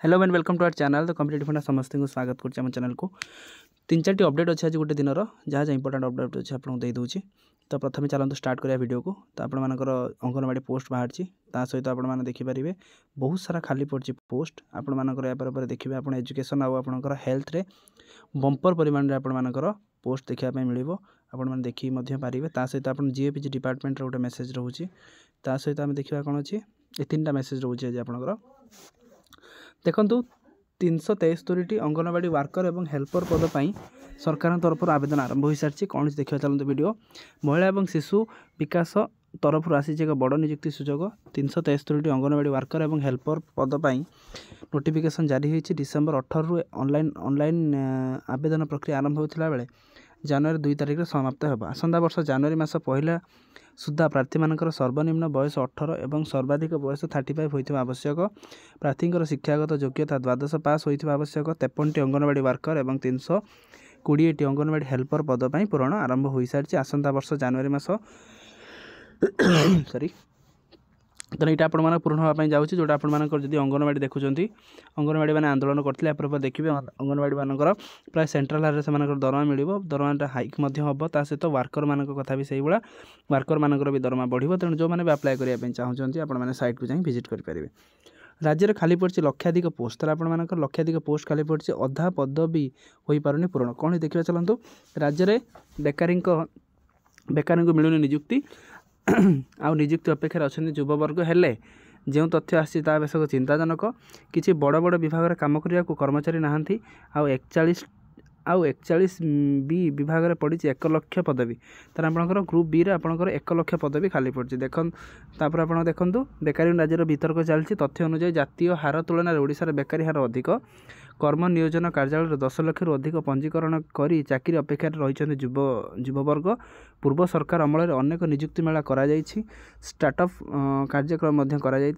Hello and welcome to our channel तो competitive फंडा समस्त को स्वागत करछि हम चैनल को तीन चार अपडेट अच्छे आज गोटे दिन जहाँ जहाँ इंपोर्टेंट अपडेट अच्छे आपको दे दूँ। तो प्रथम चलते स्टार्ट करिया वीडियो को। तो आपर अंगनवाड़ी पोस्ट बाहर सहित आपने देखिपारे बहुत सारा खाली पड़ी पोस्ट आपर देखिए आप एजुकेशन आपर हेल्थ रे बंपर परिमाण आपर पोस्ट देखापी मिल आपने देखिए पारे सहित आप जीएपीजी डिपार्टमेंट गोटे मेसेज रोचे सहित आम देखा कौन अच्छी ये तीन टा मेसेज रोचे आज आपंकर देखु 373 अंगनवाड़ी वर्कर और हेल्पर पद पर सरकार तरफ आवेदन आरंभ हो सारी कौन देखा चलते वीडियो महिला और शिशु विकास तरफ आसी एक बड़ नियुक्ति सूचक 373 अंगनवाड़ी वर्कर और हेल्पर पद पर नोटिफिकेशन जारी होती डिसेम्बर 18 रु ऑनलाइन आवेदन प्रक्रिया आरंभ होता बेले जनवरी 2 तारिख समाप्त होगा। आसंता वर्ष जनवरी मास पहला सुधा प्रार्थी मानकर सर्वनिम्न बयस 18 और सर्वाधिक बयस 35 होता आवश्यक। प्रार्थी शिक्षागत योग्यता द्वादश पास होता आवश्यक। 53 अंगनवाड़ी वर्कर और 320 अंगनवाड़ी हेल्पर पद पर पूरण आरंभ हो सारी आसंता वर्ष जनवरी मास सॉरी तो यहाँ आप पूर्ण होगापी जाऊँगी जोटा आपड़ी अंगनवाड़ी देखुं अंगनवाड़ी मैंने आंदोलन करते देखिए अंगनवाड़ी मानकर प्राय सेंट्राल हारे से दरमा मिल दरमा हाइक हम सहित वर्कर मान कथा भी से भाया वर्कर मानकर भी दरमा बढ़ो तेणु जो मैंने भी अप्लाई करने चाहते आपने साइट को जाए विजिट करेंगे। राज्य में खाली पड़ी लक्षाधिक पोस्ट तर आप लक्षाधिक पोस्ट खाली पड़ी अधा पदवी हो पारनी पूरण कौन देखा चलतु राज्य में बेकारी मिलूनी नियुक्ति आउ नियुक्ति अपेक्षा अच्छा युववर्ग हेले जो तथ्य आसी बेसक चिंताजनक किसी बड़ बड़ विभाग में कम करने को कर्मचारी नहांती आउ 41 बी विभाग में पड़ी 1 लाख पदवी तर आपंकर ग्रुप बी रे आपंकर 1 लाख पदवी खाली पड़ी देखर आप देखूँ बेकारी राज्यर वितर्क चलती तथ्य अनुसार जातीय हार तुलन में ओडिशार बेकारी हार अधिक कर्म नियोजन कार्यालय 10 लाख रु अधिक पंजीकरण कर चाकरी अपेक्षा रही युववर्ग पूर्व सरकार अमल अनेक नियुक्ति मेला कर स्टार्टअप कार्यक्रम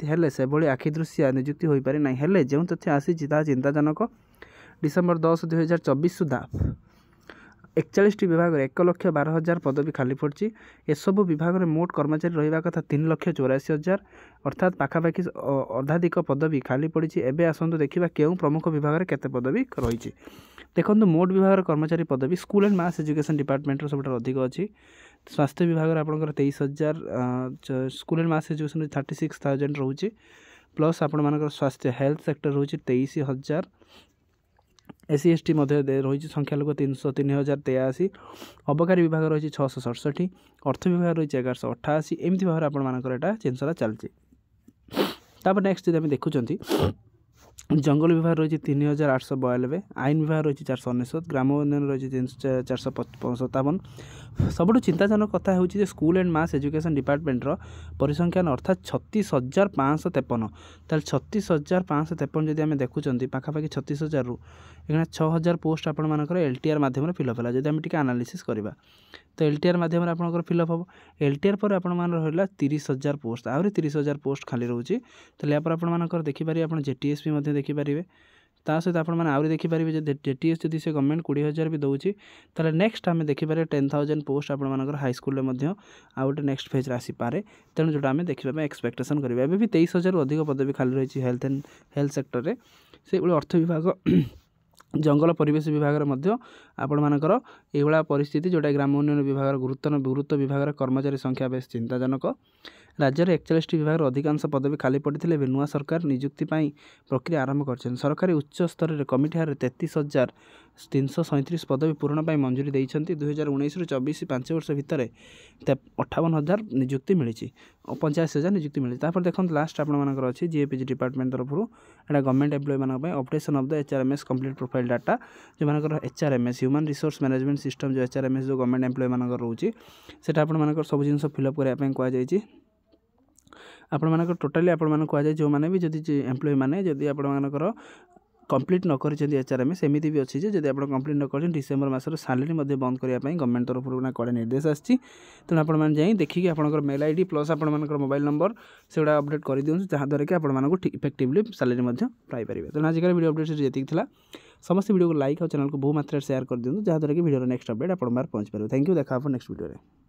हेले से भली आखिदृशिया नियुक्ति हो पारि ना हेले जो तथ्य आसी चिंताजनक डिसेम्बर 10 2024 सुधा 41 विभाग में 1,12,000 पदवी खाली पड़ी एसबू विभाग में मोट कर्मचारी रहा कथा 3,84,000 अर्थात पाखापाखि अधाधिक पदवी खाली पड़ी। एवं आसतु देखा क्यों प्रमुख विभाग में केते पदवी रही देखो मोट विभाग कर्मचारी पदवी school and mass education department सब अधिक अच्छी स्वास्थ्य विभाग में आपंकर 23,000 स्कूल एंड मास एजुकेशन 36,000 रोचे प्लस आपण स्वास्थ्य हेल्थ सेक्टर रोचे 23,000 एससी एसटी रही संख्या लोक 303,083 अबकारी विभाग रही 667 अर्थ विभाग रही 1188 एमती भाव आपर जिनसा चलती। नेक्स्ट जब देखुं जंगल विभाग रही 3,892 आईन विभाग रही 499 ग्राम उन्नयन रही 457 सबुठ चिंताजनक कथा हूँ स्कूल एंड मास एजुकेशन डिपार्टमेंटर परिसंख्यान अर्थात 36,553 ताल 36,553 जदि आम देखुं पाखापाखि 36,000 रु 6,000 पोस्ट आपर एलटीआर माध्यम फिलअप है। जब आम टी एनालिसिस करवा तो एलटीआर माध्यम आप फिलअप हम एलटीआर पर आप रहा 30,000 पोस्ट आहरी 30,000 पोस्ट खाली रोचे तो आप देखिपारे आप जेटीएस भी देखिपारे सहित आपरी देखिपारे जेटीएस जब से गवर्नमेंट 20,000 भी दूसरी तो नेक्स्ट आम देखिपारे 10,000 पोस्ट आपर हाईस्कल में गोटे नेक्स्ट फेज आसीपे तेणु जोटा आम देखा एक्सपेक्टेशन करेंगे। एवं भी 23,000 अधिक पदवी खाली रही हेल्थ सेक्टर में से अर्थ विभाग जंगल परिवेश विभाग में आपणकर यह परिस्थिति जोटा ग्राम उन्नयन विभाग गुरुत्व विभाग कर्मचारी संख्या बेस चिंताजनक। राज्य में 41 विभाग अधिकांश पदवी खाली पड़ी नुआ सरकार नियुक्ति प्रक्रिया आरंभ कर सरकारी उच्च स्तर में कमिटी हारे 33,337 पदवी पूरण पर मंजूरी देते 2019 रु 24 5 वर्ष भितर 58,000 नियुक्ति मिली 85,000 नियुक्ति मिली। देखो लास्ट आपर अच्छी जीएपीजी डिपार्टमेंट तरफ एटा गवर्नमेंट एम्प्लॉय मान updation of the HRMS complete profile data जो मान HRMS human resource management system जो एचआरएमएस जो गवर्नमेंट एम्प्लॉय मान रोचे से आप सब जिन फिलअप करने कहुई आपण टोटाली आपण कहुए जो मैंने भी जदि एम्प्लॉय मैंने जदि आपर कंप्लीट न कर एचआरएमएस एमती भी अच्छी जब आप कंप्लीट न कर डिसेम्बर मासर सालेरी बंद करने गवर्नमेंट तरफ कड़े निर्देश आसी तेणु आपड़ी देखिए आपंकर मेल आईडी प्लस आप मोबाइल नंबर से गुड़ा अपडेट कर दिखाँ जहाँद्वारा कि आपको इफेक्टिवली सालेरी पाइपर। तेणु आजिकल वीडियो अपडेट जी था समस्त वीडियो को लाइक और चैनल को बहु मात्रा शेयर कर दिखाँ जहाँद्वारा कि वीडियो नेक्स्ट अपडेट आप पहुँच पारे। थैंक यू देखा नेक्स्ट वीडियो।